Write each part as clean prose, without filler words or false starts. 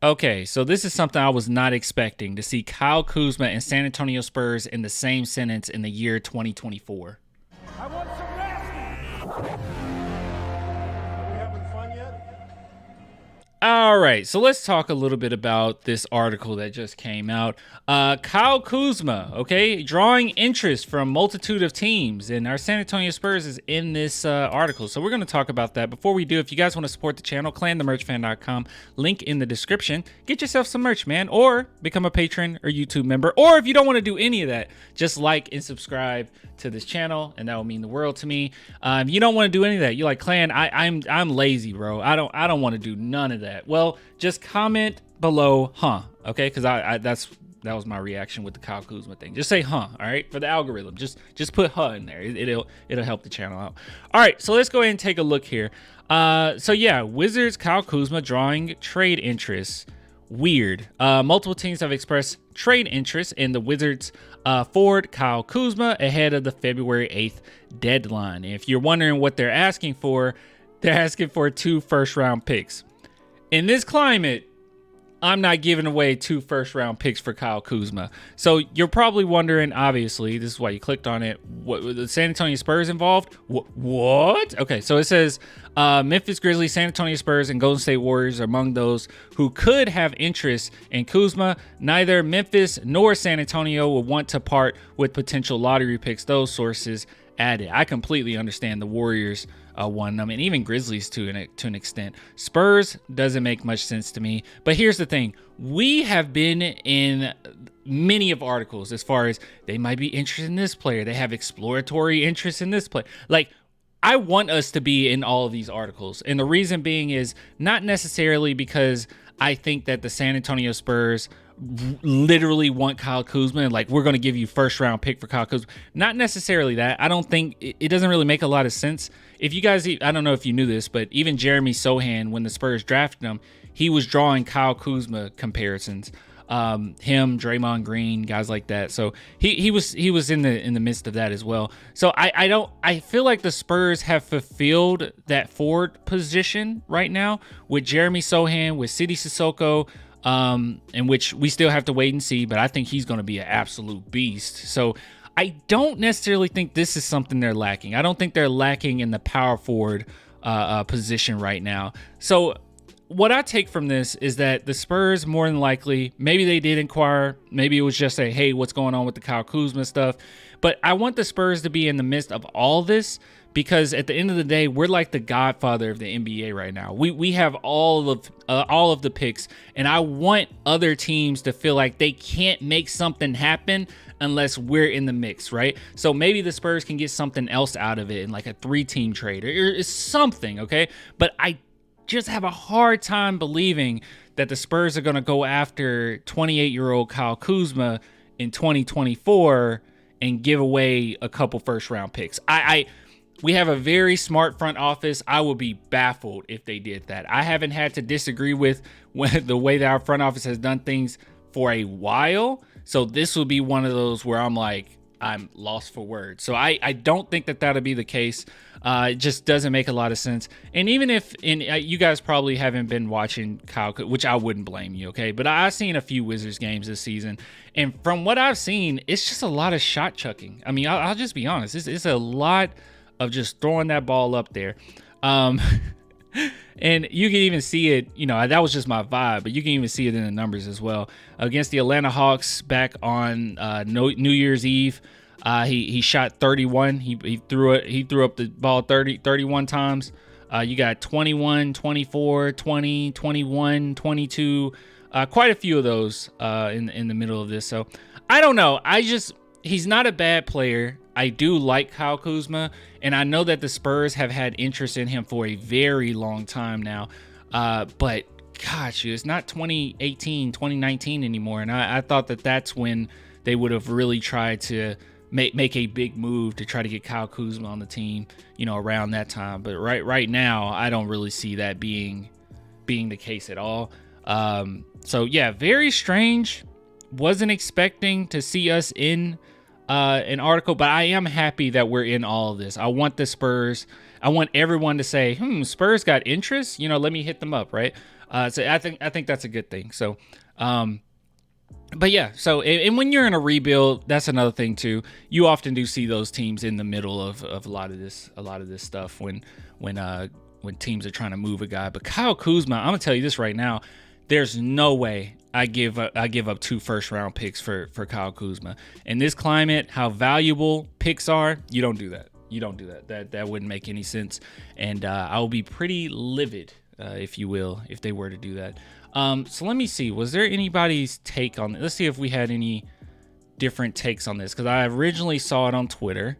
Okay, so this is something I was not expecting to see Kyle Kuzma and San Antonio Spurs in the same sentence in the year 2024. I want some nasty. Are we having fun yet? All right, so let's talk a little bit about this article that just came out. Kyle Kuzma, okay, drawing interest from multitude of teams, and our San Antonio Spurs is in this article. So we're going to talk about that. Before we do, if you guys want to support the channel, clanthemerchfan.com, link in the description. Get yourself some merch, man, or become a patron or YouTube member. Or if you don't want to do any of that, just like and subscribe to this channel, and that will mean the world to me. If you don't want to do any of that, you're like, Clan, I'm lazy, bro. I don't want to do none of that. Well, just comment below, okay? Because that was my reaction with the Kyle Kuzma thing. Just say, all right, for the algorithm. Just put in there. It'll help the channel out. All right, so let's go ahead and take a look here. So yeah, Wizards Kyle Kuzma drawing trade interests. Weird. Multiple teams have expressed trade interest in the Wizards forward Kyle Kuzma ahead of the February 8th deadline. If you're wondering what they're asking for 2 first-round picks. In this climate, I'm not giving away 2 first-round picks for Kyle Kuzma. So you're probably wondering, obviously, this is why you clicked on it, what, the San Antonio Spurs involved? What? Okay, so it says Memphis Grizzlies, San Antonio Spurs, and Golden State Warriors are among those who could have interest in Kuzma. Neither Memphis nor San Antonio will want to part with potential lottery picks, those sources added. I completely understand the Warriors one them, and even Grizzlies to an extent. Spurs doesn't make much sense to me. But here's the thing: we have been in many of articles as far as they might be interested in this player, they have exploratory interest in this player. Like, I want us to be in all of these articles, and the reason being is not necessarily because I think that the San Antonio Spurs literally want Kyle Kuzma and like, we're going to give you first round pick for Kyle Kuzma. Not necessarily that. I don't think it doesn't really make a lot of sense. If you guys, I don't know if you knew this, but even Jeremy Sohan, when the Spurs drafted him, he was drawing Kyle Kuzma comparisons. Him, Draymond Green, guys like that. So he was in the midst of that as well. So I feel like the Spurs have fulfilled that forward position right now with Jeremy Sohan, with Sidi Sissoko, in which we still have to wait and see, but I think he's going to be an absolute beast. So I don't necessarily think this is something they're lacking. I don't think they're lacking in the power forward position right now. So what I take from this is that the Spurs, more than likely, maybe they did inquire. Maybe it was just a, hey, what's going on with the Kyle Kuzma stuff? But I want the Spurs to be in the midst of all this, because at the end of the day, we're like the godfather of the NBA right now. We have all of the picks, and I want other teams to feel like they can't make something happen unless we're in the mix, right? So maybe the Spurs can get something else out of it in like a 3-team trade or something, okay? But I just have a hard time believing that the Spurs are going to go after 28-year-old Kyle Kuzma in 2024 and give away a couple first-round picks. We have a very smart front office. I would be baffled if they did that. I haven't had to disagree with the way that our front office has done things for a while. So this will be one of those where I'm like, I'm lost for words. So I don't think that that'll be the case. It just doesn't make a lot of sense. And even if, you guys probably haven't been watching Kyle, which I wouldn't blame you, okay? But I've seen a few Wizards games this season, and from what I've seen, it's just a lot of shot chucking. I mean, I'll just be honest. It's a lot of just throwing that ball up there. And you can even see it, that was just my vibe, but you can even see it in the numbers as well. Against the Atlanta Hawks back on New Year's Eve, he shot 31. He threw up the ball 31 times. You got 21, 24, 20, 21, 22, quite a few of those in the middle of this. So I don't know. He's not a bad player. I do like Kyle Kuzma, and I know that the Spurs have had interest in him for a very long time now. But gosh, it's not 2018, 2019 anymore. And I thought that that's when they would have really tried to make a big move to try to get Kyle Kuzma on the team, around that time. But right now, I don't really see that being the case at all. So yeah, very strange. Wasn't expecting to see us in an article, but I am happy that we're in all of this. I want the Spurs. I want everyone to say, Spurs got interest. Let me hit them up, right? So I think that's a good thing. So, but yeah, so and when you're in a rebuild, that's another thing too. You often do see those teams in the middle of a lot of this stuff when teams are trying to move a guy. But Kyle Kuzma, I'm gonna tell you this right now, there's no way I give up 2 first-round picks for Kyle Kuzma. In this climate, how valuable picks are, you don't do that. You don't do that. That wouldn't make any sense. And I will be pretty livid, if you will, if they were to do that. So let me see. Was there anybody's take on this? Let's see if we had any different takes on this, because I originally saw it on Twitter,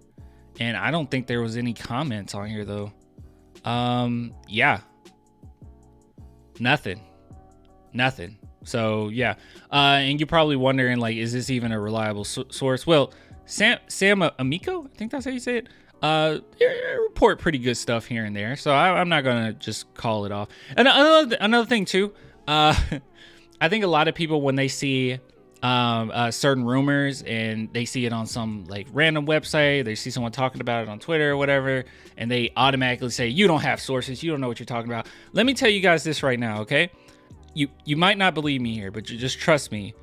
and I don't think there was any comments on here though. Yeah, nothing. So yeah, and you're probably wondering, like, is this even a reliable source? Well, Sam Amico, I think that's how you say it. They report pretty good stuff here and there, so I'm not gonna just call it off. And another thing too, I think a lot of people, when they see certain rumors and they see it on some like random website, they see someone talking about it on Twitter or whatever, and they automatically say, you don't have sources, you don't know what you're talking about. Let me tell you guys this right now, okay? You might not believe me here, but you just trust me.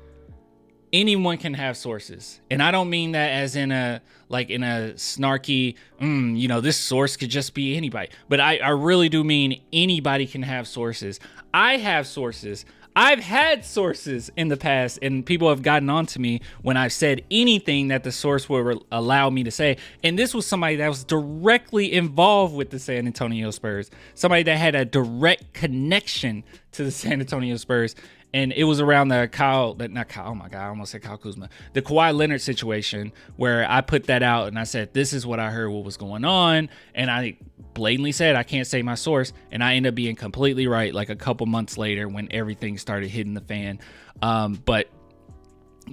Anyone can have sources, and I don't mean that as in a snarky, this source could just be anybody, but I really do mean anybody can have sources. I have sources. I've had sources in the past, and people have gotten on to me when I've said anything that the source would allow me to say. And this was somebody that was directly involved with the San Antonio Spurs, somebody that had a direct connection to the San Antonio Spurs. And it was around the oh my God, I almost said Kyle Kuzma, the Kawhi Leonard situation, where I put that out and I said, this is what I heard, what was going on. And I blatantly said, I can't say my source. And I ended up being completely right, like a couple months later when everything started hitting the fan. But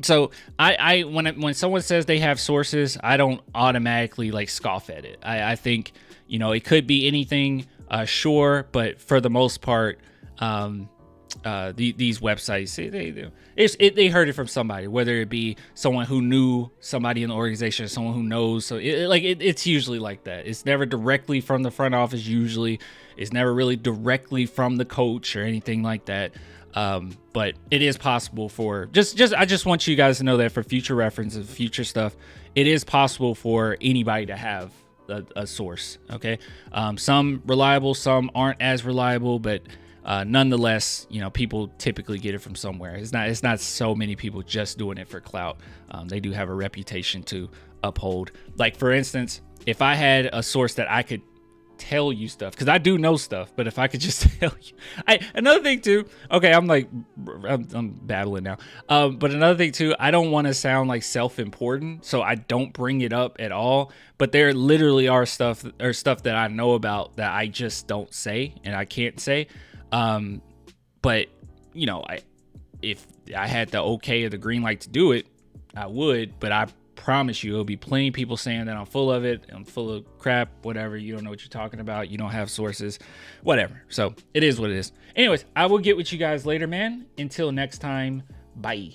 so when someone says they have sources, I don't automatically like scoff at it. I think, it could be anything, sure. But for the most part, these websites, they heard it from somebody, whether it be someone who knew somebody in the organization or someone who knows. So it's usually like that. It's never directly from the front office. Usually it's never really directly from the coach or anything like that. But it is possible for I just want you guys to know that for future reference and future stuff, it is possible for anybody to have a source. Okay. Some reliable, some aren't as reliable, but nonetheless, people typically get it from somewhere. It's not so many people just doing it for clout. They do have a reputation to uphold. Like, for instance, if I had a source that I could tell you stuff, because I do know stuff, but if I could just tell you, another thing too, okay, I'm babbling now. But another thing too, I don't want to sound like self-important, so I don't bring it up at all. But there literally are stuff that I know about that I just don't say, and I can't say. But if I had the okay or the green light to do it, I would, but I promise you, there'll be plenty of people saying that I'm full of it. I'm full of crap, whatever. You don't know what you're talking about. You don't have sources, whatever. So it is what it is. Anyways, I will get with you guys later, man. Until next time, bye.